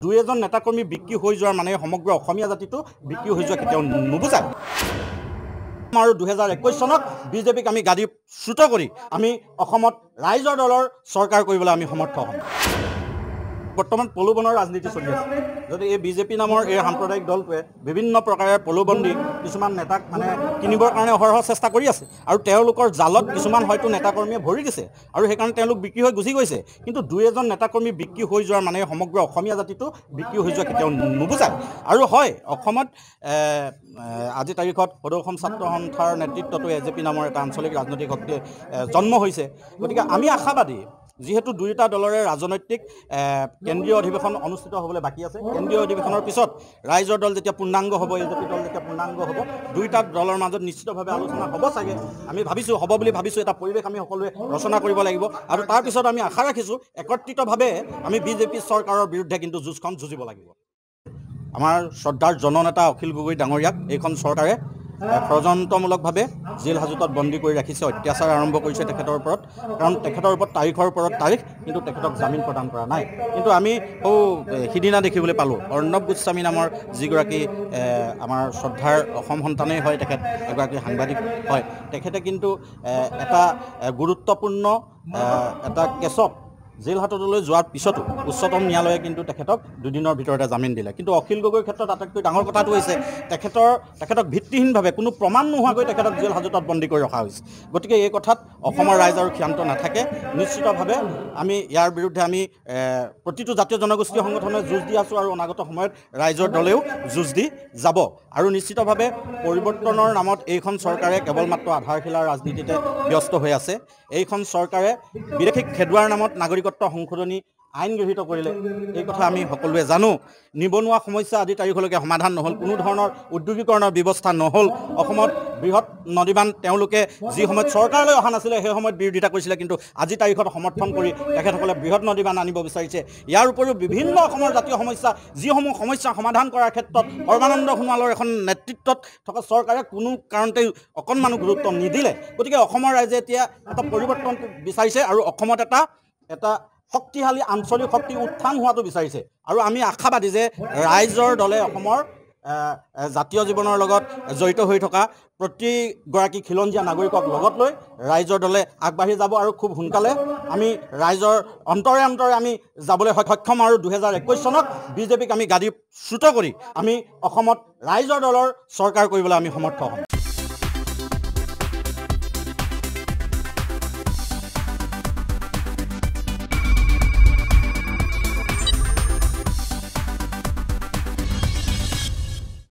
দুই এজন নেতাকৰ্মী বিক্ৰী হৈ যোৱাৰ মানে সমগ্ৰ অসমীয়া জাতিটো বিক্ৰী হৈ যোৱা কেতিয়াও নুবুজায়। আৰু 2021 চনত বিজেপিক আমি গাদী চ্যুত কৰি আমি অসমত ৰাইজৰ দলৰ চৰকাৰ কৰিবলৈ আমি সমৰ্থ হ'ম। বৰ্তমান প্ৰলোভনৰ ৰাজনীতি চলি আছে। যদি এই বিজেপি নামৰ এই সাম্প্ৰদায়িক দলটোৱে বিভিন্ন প্ৰকাৰে প্ৰলোভন দি কিছুমান নেতাক মানে কিনিবৰ কাৰণে অহৰহ চেষ্টা কৰি আছে আৰু তেওঁলোকৰ জালত কিছুমান হয়তো নেতাকৰ্মীয়ে ভৰি দিছে আৰু সেইকাৰণে তেওঁলোক বিক্ৰী হৈ গুচি গৈছে। কিন্তু দুই এজন নেতাকৰ্মী বিক্ৰী হৈ যোৱাৰ মানে সমগ্ৰ অসমীয়া জাতিটো বিক্ৰী হৈ যোৱা কেতিয়াও নুবুজায়। আৰু হয়, অসমত আজি তাৰিখত সদৌ অসম ছাত্ৰ সন্থাৰ নেতৃত্বতো এজেপি নামৰ এটা আঞ্চলিক ৰাজনৈতিক শক্তিয়ে জন্ম হৈছে। গতিকে আমি আশাবাদী, যিহেতু দুয়োটা দলৰে ৰাজনৈতিক কেন্দ্ৰীয় অধিৱেশন অনুষ্ঠিত হ'বলৈ বাকী আছে। কেন্দ্ৰীয় অধিৱেশনৰ পিছত ৰাইজৰ দল যেতিয়া পূৰ্ণাংগ হ'ব, এজেপি দল যেতিয়া পূৰ্ণাংগ হ'ব, দুয়োটা দলৰ মাজত নিশ্চিতভাৱে আলোচনা হ'ব চাগে। আমি ভাবিছোঁ, হ'ব বুলি ভাবিছোঁ। এটা পৰিৱেশ আমি সকলোৱে ৰচনা কৰিব লাগিব আৰু তাৰপিছত আমি আশা ৰাখিছোঁ একত্ৰিতভাৱে আমি বিজেপি চৰকাৰৰ বিৰুদ্ধে কিন্তু যুঁজখন যুঁজিব লাগিব। আমাৰ শ্ৰদ্ধাৰ জননেতা অখিল গগৈ ডাঙৰীয়াক এইখন চৰকাৰে ষড়যন্ত্ৰমূলকভাৱে জেল হাজতত বন্দী কৰি ৰাখিছে, অত্যাচাৰ আৰম্ভ কৰিছে তেখেতৰ ওপৰত। কাৰণ তেখেতৰ ওপৰত তাৰিখৰ ওপৰত তাৰিখ, কিন্তু তেখেতক জামিন প্ৰদান কৰা নাই। কিন্তু আমি সিদিনা দেখিবলৈ পালোঁ অৰ্ণৱ গোস্বামী নামৰ যিগৰাকী আমাৰ শ্ৰদ্ধাৰ অসম সন্তানেই হয়, তেখেত এগৰাকী সাংবাদিক হয়। তেখেতে কিন্তু এটা গুৰুত্বপূৰ্ণ এটা কেছত জেল হাজতলৈ যোৱাৰ পিছতো উচ্চতম ন্যায়ালয়ে কিন্তু তেখেতক দুদিনৰ ভিতৰতে জামিন দিলে। কিন্তু অখিল গগৈৰ ক্ষেত্ৰত আটাইতকৈ ডাঙৰ কথাটো হৈছে তেখেতক ভিত্তিহীনভাৱে কোনো প্ৰমাণ নোহোৱাকৈ তেখেতক জেল হাজতত বন্দী কৰি ৰখা হৈছে। গতিকে এই কথাত অসমৰ ৰাইজ আৰু ক্ষান্ত নাথাকে। নিশ্চিতভাৱে আমি ইয়াৰ বিৰুদ্ধে আমি প্ৰতিটো জাতীয় জনগোষ্ঠীয় সংগঠনে যুঁজ দি আছোঁ আৰু অনাগত সময়ত ৰাইজৰ দলেও যুঁজ দি যাব। আৰু নিশ্চিতভাৱে পৰিৱৰ্তনৰ নামত এইখন চৰকাৰে কেৱল মাত্ৰ আধাৰশিলাৰ ৰাজনীতিতে ব্যস্ত হৈ আছে। এইখন চৰকাৰে বিদেশীক খেদোৱাৰ নামত নাগৰিকত্ব সংশোধনী আইন গৃহীত কৰিলে, এই কথা আমি সকলোৱে জানো। নিবনুৱা সমস্যা আজি তাৰিখলৈকে সমাধান নহ'ল, কোনো ধৰণৰ উদ্যোগীকৰণৰ ব্যৱস্থা নহ'ল। অসমত বৃহৎ নদীবান্ধ তেওঁলোকে যি সময়ত চৰকাৰলৈ অহা নাছিলে সেই সময়ত বিৰোধিতা কৰিছিলে, কিন্তু আজি তাৰিখত সমৰ্থন কৰি তেখেতসকলে বৃহৎ নদীবান্ধ আনিব বিচাৰিছে। ইয়াৰ উপৰিও বিভিন্ন অসমৰ জাতীয় সমস্যা, যিসমূহ সমস্যা সমাধান কৰাৰ ক্ষেত্ৰত সৰ্বানন্দ সোণোৱালৰ এখন নেতৃত্বত থকা চৰকাৰে কোনো কাৰণতে অকণমানো গুৰুত্ব নিদিলে। গতিকে অসমৰ ৰাইজে এতিয়া এটা পৰিৱৰ্তন বিচাৰিছে আৰু অসমত এটা শক্তিশালী আঞ্চলিক শক্তি উত্থান হোৱাটো বিচাৰিছে। আৰু আমি আশাবাদী যে ৰাইজৰ দলে অসমৰ জাতীয় জীৱনৰ লগত জড়িত হৈ থকা প্ৰতিগৰাকী খিলঞ্জীয়া নাগৰিকক লগত লৈ ৰাইজৰ দলে আগবাঢ়ি যাব আৰু খুব সোনকালে আমি ৰাইজৰ অন্তৰে অন্তৰে আমি যাবলৈ সক্ষম। আৰু 2021 চনত বিজেপিক আমি গাদী চ্যুত কৰি আমি অসমত ৰাইজৰ দলৰ চৰকাৰ কৰিবলৈ আমি সমৰ্থ হ'ম।